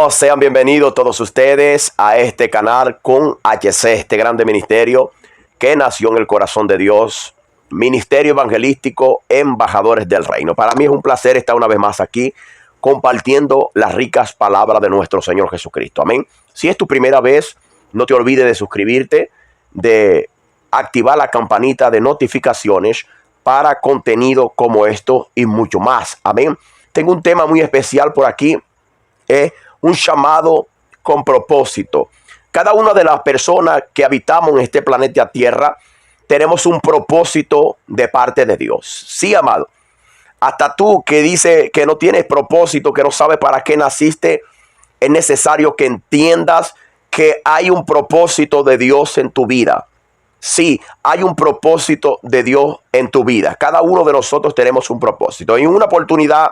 Hermanos, sean bienvenidos todos ustedes a este canal con HC, este grande ministerio que nació en el corazón de Dios, Ministerio Evangelístico Embajadores del Reino. Para mí es un placer estar una vez más aquí compartiendo las ricas palabras de nuestro Señor Jesucristo. Amén. Si es tu primera vez, no te olvides de suscribirte, de activar la campanita de notificaciones para contenido como esto y mucho más. Amén. Tengo un tema muy especial por aquí. Un llamado con propósito. Cada una de las personas que habitamos en este planeta Tierra tenemos un propósito de parte de Dios. Sí, amado. Hasta tú que dices que no tienes propósito, que no sabes para qué naciste, es necesario que entiendas que hay un propósito de Dios en tu vida. Sí, hay un propósito de Dios en tu vida. Cada uno de nosotros tenemos un propósito. En una oportunidad,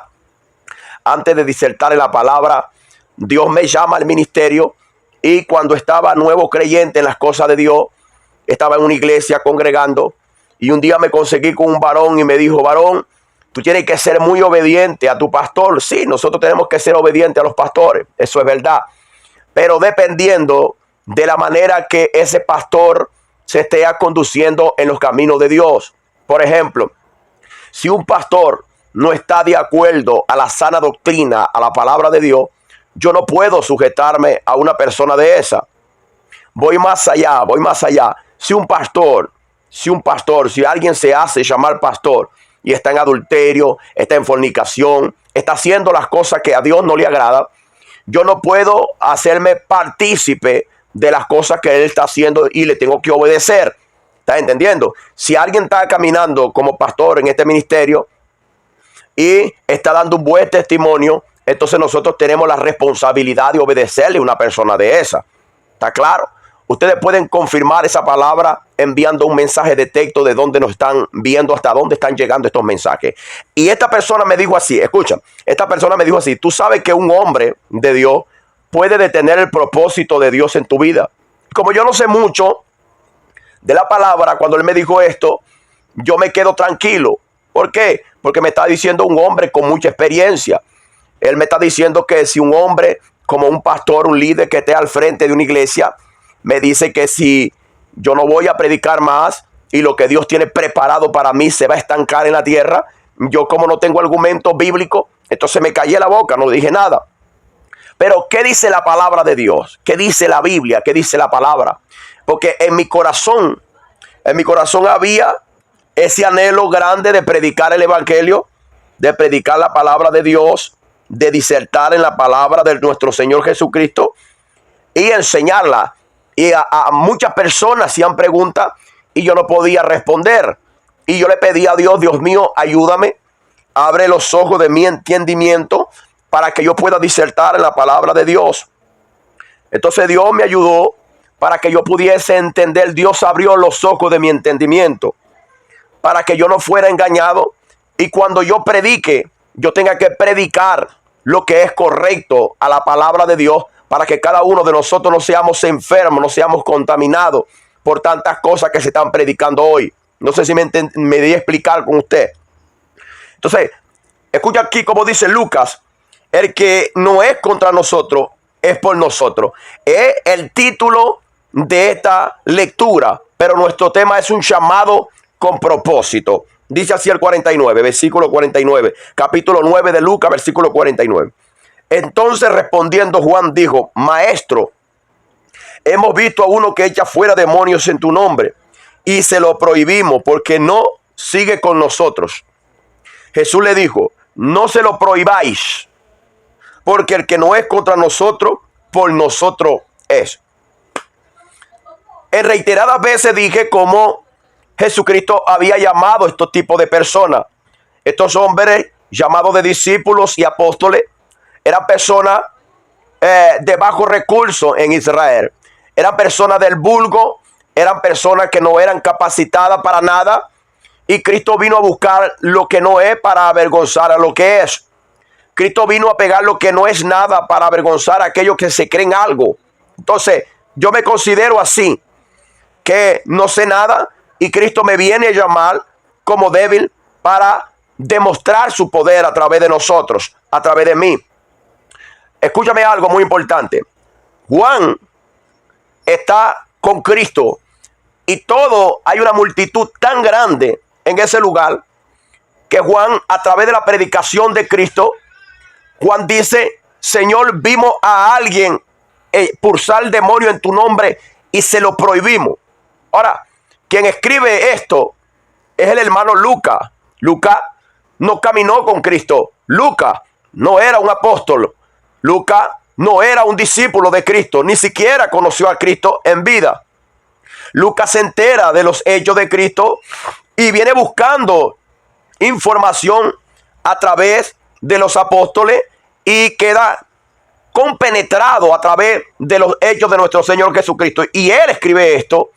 antes de disertar en la palabra, Dios me llama al ministerio, y cuando estaba nuevo creyente en las cosas de Dios, estaba en una iglesia congregando, y un día me conseguí con un varón y me dijo: varón, tú tienes que ser muy obediente a tu pastor. Sí, nosotros tenemos que ser obedientes a los pastores, eso es verdad, pero dependiendo de la manera que ese pastor se esté conduciendo en los caminos de Dios. Por ejemplo, si un pastor no está de acuerdo a la sana doctrina, a la palabra de Dios, yo no puedo sujetarme a una persona de esa. Voy más allá. Si alguien se hace llamar pastor y está en adulterio, está en fornicación, está haciendo las cosas que a Dios no le agrada, yo no puedo hacerme partícipe de las cosas que él está haciendo y le tengo que obedecer. ¿Estás entendiendo? Si alguien está caminando como pastor en este ministerio y está dando un buen testimonio, entonces nosotros tenemos la responsabilidad de obedecerle a una persona de esa. ¿Está claro? Ustedes pueden confirmar esa palabra enviando un mensaje de texto de dónde nos están viendo, hasta dónde están llegando estos mensajes. Y esta persona me dijo así, escucha, tú sabes que un hombre de Dios puede detener el propósito de Dios en tu vida. Como yo no sé mucho de la palabra, cuando él me dijo esto, yo me quedo tranquilo. ¿Por qué? Porque me está diciendo un hombre con mucha experiencia. Él me está diciendo que si un hombre como un pastor, un líder que esté al frente de una iglesia, me dice que si yo no voy a predicar más y lo que Dios tiene preparado para mí se va a estancar en la tierra, yo como no tengo argumento bíblico, entonces me callé la boca, no dije nada. Pero ¿qué dice la palabra de Dios? ¿Qué dice la Biblia? ¿Qué dice la palabra? Porque en mi corazón había ese anhelo grande de predicar el evangelio, de predicar la palabra de Dios, de disertar en la palabra de nuestro Señor Jesucristo y enseñarla. Y a muchas personas hacían preguntas y yo no podía responder. Y yo le pedí a Dios: Dios mío, ayúdame, abre los ojos de mi entendimiento para que yo pueda disertar en la palabra de Dios. Entonces Dios me ayudó para que yo pudiese entender. Dios abrió los ojos de mi entendimiento para que yo no fuera engañado, y cuando yo predique, yo tenga que predicar lo que es correcto a la palabra de Dios, para que cada uno de nosotros no seamos enfermos, no seamos contaminados por tantas cosas que se están predicando hoy. No sé si me di a explicar con usted. Entonces, escucha aquí como dice Lucas: el que no es contra nosotros es por nosotros. Es el título de esta lectura, pero nuestro tema es un llamado con propósito. Dice así el 49, versículo 49, capítulo 9 de Lucas, versículo 49. Entonces respondiendo Juan dijo: Maestro, hemos visto a uno que echa fuera demonios en tu nombre, y se lo prohibimos porque no sigue con nosotros. Jesús le dijo: no se lo prohibáis, porque el que no es contra nosotros, por nosotros es. En reiteradas veces dije cómo Jesucristo había llamado a estos tipos de personas. Estos hombres llamados de discípulos y apóstoles eran personas de bajo recurso en Israel. Eran personas del vulgo, eran personas que no eran capacitadas para nada. Y Cristo vino a buscar lo que no es para avergonzar a lo que es. Cristo vino a pegar lo que no es nada para avergonzar a aquellos que se creen algo. Entonces, yo me considero así, que no sé nada, y Cristo me viene a llamar como débil para demostrar su poder a través de nosotros, a través de mí. Escúchame algo muy importante. Juan está con Cristo y hay una multitud tan grande en ese lugar que Juan, a través de la predicación de Cristo, Juan dice: Señor, vimos a alguien expulsar demonio en tu nombre y se lo prohibimos. Ahora, quien escribe esto es el hermano Lucas. Lucas no caminó con Cristo. Lucas no era un apóstol. Lucas no era un discípulo de Cristo. Ni siquiera conoció a Cristo en vida. Lucas se entera de los hechos de Cristo y viene buscando información a través de los apóstoles y queda compenetrado a través de los hechos de nuestro Señor Jesucristo. Y él escribe esto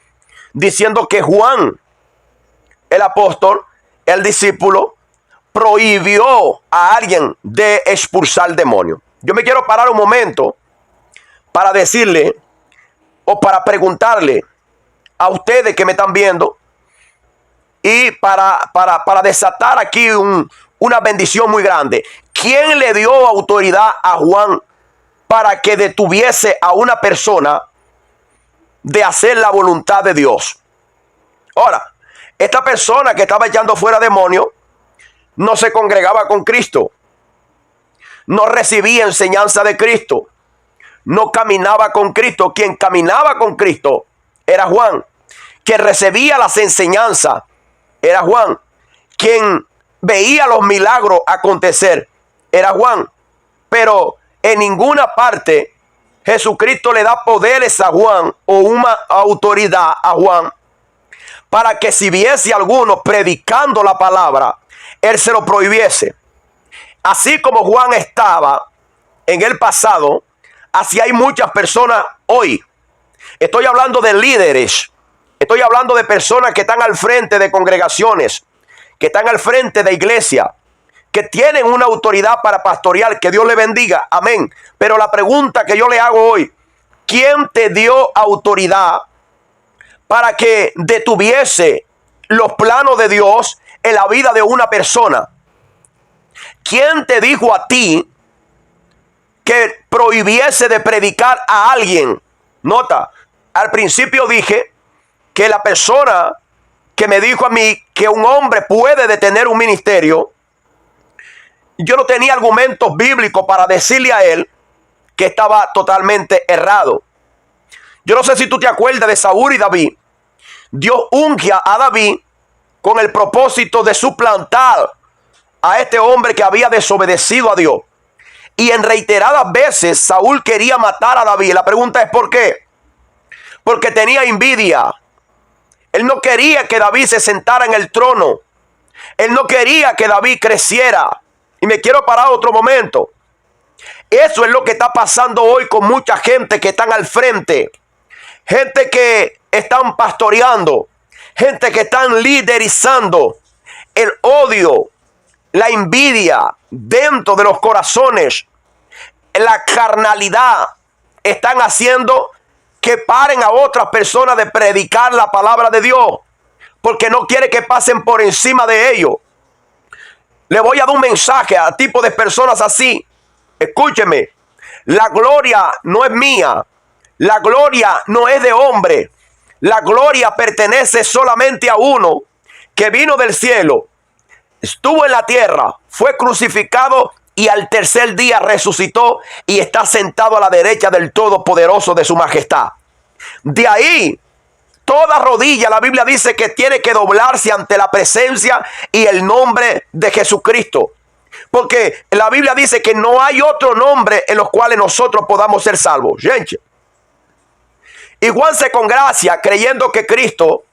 diciendo que Juan, el apóstol, el discípulo, prohibió a alguien de expulsar demonios. Yo me quiero parar un momento para decirle o para preguntarle a ustedes que me están viendo y para desatar aquí una bendición muy grande. ¿Quién le dio autoridad a Juan para que detuviese a una persona de hacer la voluntad de Dios? Ahora, esta persona que estaba echando fuera demonios no se congregaba con Cristo, no recibía enseñanza de Cristo, no caminaba con Cristo. Quien caminaba con Cristo era Juan. Quien recibía las enseñanzas era Juan. Quien veía los milagros acontecer era Juan. Pero en ninguna parte Jesucristo le da poderes a Juan o una autoridad a Juan para que si viese alguno predicando la palabra, él se lo prohibiese. Así como Juan estaba en el pasado, así hay muchas personas hoy. Estoy hablando de líderes. Estoy hablando de personas que están al frente de congregaciones, que están al frente de iglesia, que tienen una autoridad para pastorear. Que Dios le bendiga. Amén. Pero la pregunta que yo le hago hoy: ¿quién te dio autoridad para que detuviese los planos de Dios en la vida de una persona? ¿Quién te dijo a ti que prohibiese de predicar a alguien? Nota, al principio dije que la persona que me dijo a mí que un hombre puede detener un ministerio, yo no tenía argumentos bíblicos para decirle a él que estaba totalmente errado. Yo no sé si tú te acuerdas de Saúl y David. Dios unge a David con el propósito de suplantar a este hombre que había desobedecido a Dios. Y en reiteradas veces Saúl quería matar a David. La pregunta es ¿por qué? Porque tenía envidia. Él no quería que David se sentara en el trono. Él no quería que David creciera. Y me quiero parar otro momento. Eso es lo que está pasando hoy con mucha gente que están al frente. Gente que están pastoreando. Gente que están liderizando. El odio, la envidia dentro de los corazones, la carnalidad, están haciendo que paren a otras personas de predicar la palabra de Dios, porque no quiere que pasen por encima de ellos. Le voy a dar un mensaje a tipo de personas así. Escúcheme, la gloria no es mía, la gloria no es de hombre, la gloria pertenece solamente a uno que vino del cielo, estuvo en la tierra, fue crucificado y al tercer día resucitó y está sentado a la derecha del Todopoderoso de su majestad. De ahí, toda rodilla, la Biblia dice que tiene que doblarse ante la presencia y el nombre de Jesucristo. Porque la Biblia dice que no hay otro nombre en los cuales nosotros podamos ser salvos. Gente. Y Juan se congracia creyendo que Cristo,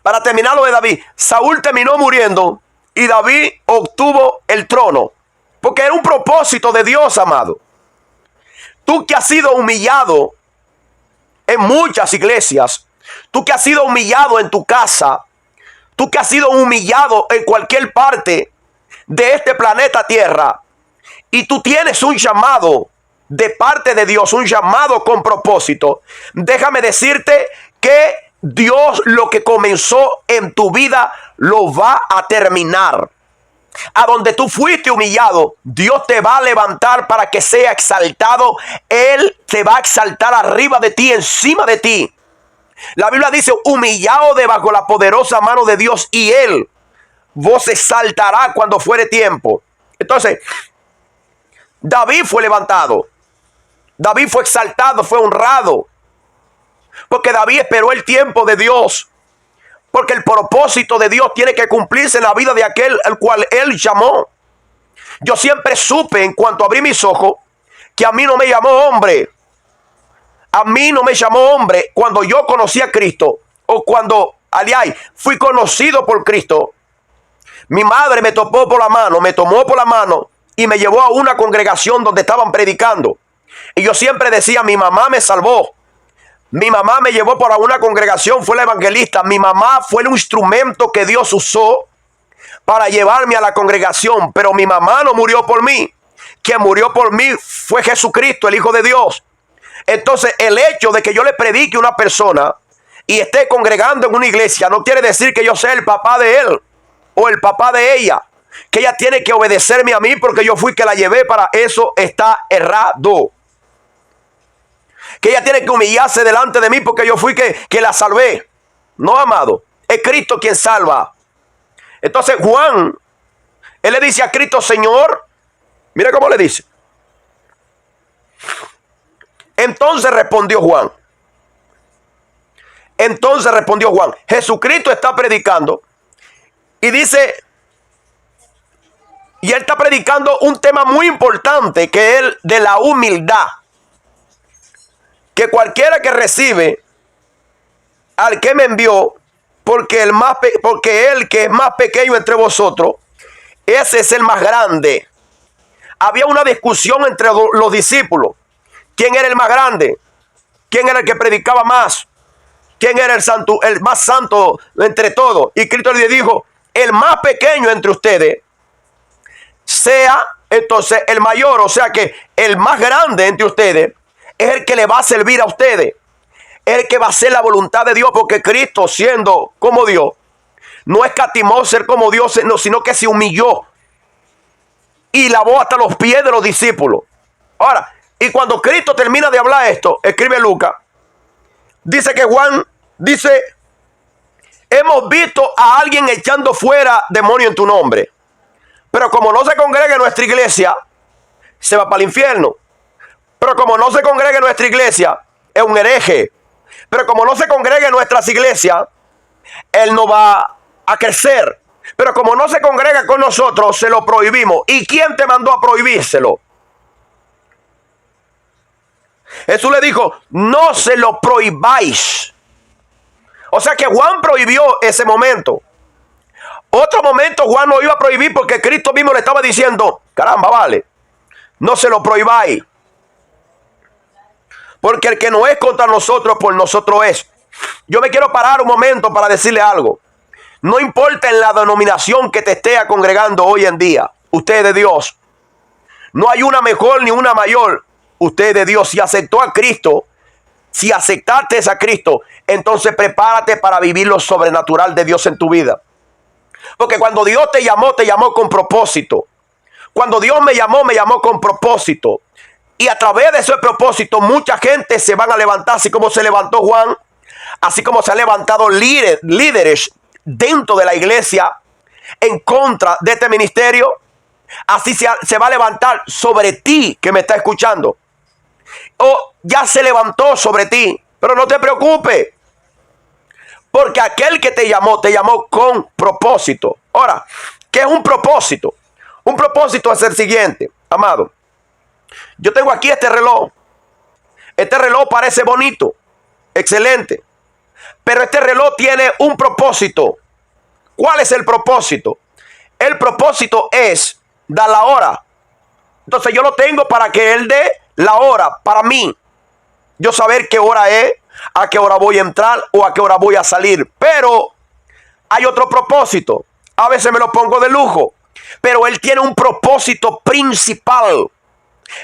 para terminar lo de David, Saúl terminó muriendo y David obtuvo el trono. Porque era un propósito de Dios, amado. Tú que has sido humillado en muchas iglesias, tú que has sido humillado en tu casa, tú que has sido humillado en cualquier parte de este planeta Tierra, y tú tienes un llamado de parte de Dios, un llamado con propósito. Déjame decirte que Dios lo que comenzó en tu vida lo va a terminar. A donde tú fuiste humillado, Dios te va a levantar para que sea exaltado. Él te va a exaltar arriba de ti, encima de ti. La Biblia dice, humillado debajo la poderosa mano de Dios, y Él vos exaltará cuando fuere tiempo. Entonces, David fue levantado. David fue exaltado, fue honrado. Porque David esperó el tiempo de Dios. Porque el propósito de Dios tiene que cumplirse en la vida de aquel al cual Él llamó. Yo siempre supe, en cuanto abrí mis ojos, que a mí no me llamó hombre. A mí no me llamó hombre cuando yo conocí a Cristo. O cuando, fui conocido por Cristo. Mi madre me tomó por la mano y me llevó a una congregación donde estaban predicando. Y yo siempre decía, mi mamá me salvó. Mi mamá me llevó para una congregación, fue la evangelista. Mi mamá fue el instrumento que Dios usó para llevarme a la congregación. Pero mi mamá no murió por mí. Quien murió por mí fue Jesucristo, el Hijo de Dios. Entonces, el hecho de que yo le predique a una persona y esté congregando en una iglesia no quiere decir que yo sea el papá de él o el papá de ella. Que ella tiene que obedecerme a mí porque yo fui que la llevé. Para eso está errado. Que ella tiene que humillarse delante de mí porque yo fui que la salvé. No, amado. Es Cristo quien salva. Entonces Juan, él le dice a Cristo, Señor. Mira cómo le dice. Entonces respondió Juan. Jesucristo está predicando. Y dice, y él está predicando un tema muy importante, que es el de la humildad. Que cualquiera que recibe al que me envió, porque él que es más pequeño entre vosotros, ese es el más grande. Había una discusión entre los discípulos. ¿Quién era el más grande? ¿Quién era el que predicaba más? ¿Quién era el más santo entre todos? Y Cristo le dijo, el más pequeño entre ustedes sea entonces el mayor. O sea que el más grande entre ustedes es el que le va a servir a ustedes. Es el que va a hacer la voluntad de Dios. Porque Cristo, siendo como Dios, no escatimó ser como Dios, sino que se humilló y lavó hasta los pies de los discípulos. Ahora, y cuando Cristo termina de hablar esto, escribe Lucas, dice que Juan dice, hemos visto a alguien echando fuera demonios en tu nombre. Pero como no se congrega en nuestra iglesia, se va para el infierno. Pero como no se congrega en nuestra iglesia, es un hereje. Pero como no se congrega en nuestras iglesias, él no va a crecer. Pero como no se congrega con nosotros, se lo prohibimos. ¿Y quién te mandó a prohibírselo? Jesús le dijo, no se lo prohibáis. O sea que Juan prohibió ese momento. Otro momento Juan no iba a prohibir porque Cristo mismo le estaba diciendo, caramba, vale, no se lo prohibáis. Porque el que no es contra nosotros, por nosotros es. Yo me quiero parar un momento para decirle algo. No importa en la denominación que te esté congregando hoy en día, usted es de Dios. No hay una mejor ni una mayor. Usted es de Dios. Si aceptó a Cristo, si aceptaste a Cristo, entonces prepárate para vivir lo sobrenatural de Dios en tu vida. Porque cuando Dios te llamó con propósito. Cuando Dios me llamó con propósito. Y a través de ese propósito, mucha gente se van a levantar, así como se levantó Juan, así como se han levantado líderes dentro de la iglesia en contra de este ministerio. Así se va a levantar sobre ti que me está escuchando. O ya se levantó sobre ti, pero no te preocupes. Porque aquel que te llamó con propósito. Ahora, ¿qué es un propósito? Un propósito es el siguiente, amado. Yo tengo aquí este reloj. Este reloj parece bonito, excelente. Pero este reloj tiene un propósito. ¿Cuál es el propósito? El propósito es dar la hora. Entonces yo lo tengo para que él dé la hora para mí. Yo saber qué hora es, a qué hora voy a entrar o a qué hora voy a salir. Pero hay otro propósito. A veces me lo pongo de lujo. Pero él tiene un propósito principal.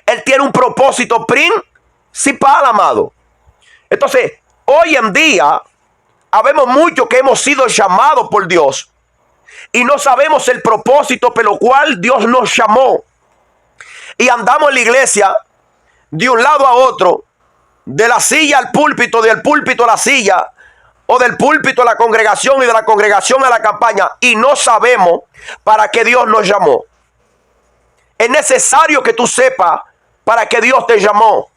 Él tiene un propósito principal, amado. Entonces, hoy en día, habemos muchos que hemos sido llamados por Dios. y no sabemos el propósito por lo cual Dios nos llamó. Y andamos en la iglesia de un lado a otro, de la silla al púlpito, del púlpito a la silla, o del púlpito a la congregación y de la congregación a la campaña, y no sabemos para qué Dios nos llamó. Es necesario que tú sepas para qué Dios te llamó.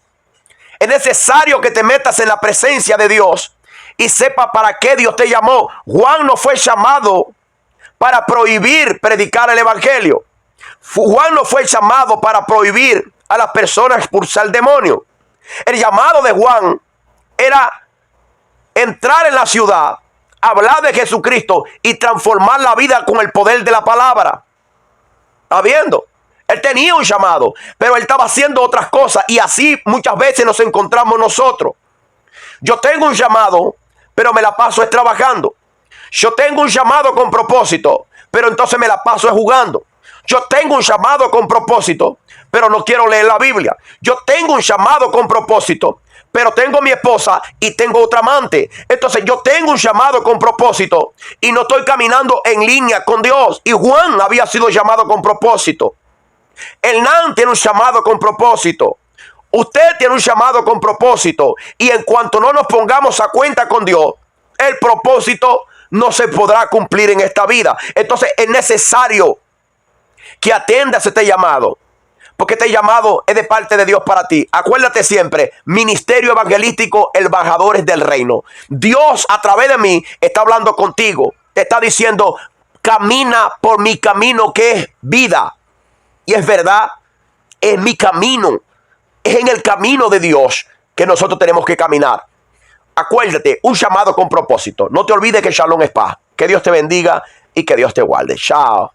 Es necesario que te metas en la presencia de Dios y sepas para qué Dios te llamó. Juan no fue llamado para prohibir predicar el evangelio. Juan no fue llamado para prohibir a las personas expulsar demonios. El llamado de Juan era entrar en la ciudad, hablar de Jesucristo y transformar la vida con el poder de la palabra. ¿Está viendo? Él tenía un llamado, pero él estaba haciendo otras cosas, y así muchas veces nos encontramos nosotros. Yo tengo un llamado, pero me la paso trabajando. Yo tengo un llamado con propósito, pero entonces me la paso jugando. Yo tengo un llamado con propósito, pero no quiero leer la Biblia. Yo tengo un llamado con propósito, pero tengo mi esposa y tengo otra amante. Entonces yo tengo un llamado con propósito y no estoy caminando en línea con Dios. Y Juan había sido llamado con propósito. Hernán tiene un llamado con propósito. Usted tiene un llamado con propósito. Y en cuanto no nos pongamos a cuenta con Dios, el propósito no se podrá cumplir en esta vida. Entonces es necesario que atiendas este llamado, porque este llamado es de parte de Dios para ti. Acuérdate siempre, ministerio evangelístico, embajadores del reino. Dios a través de mí está hablando contigo. Te está diciendo, camina por mi camino que es vida. Y es verdad, es mi camino. Es en el camino de Dios que nosotros tenemos que caminar. Acuérdate, un llamado con propósito. No te olvides que Shalom es paz. Que Dios te bendiga y que Dios te guarde. Chao.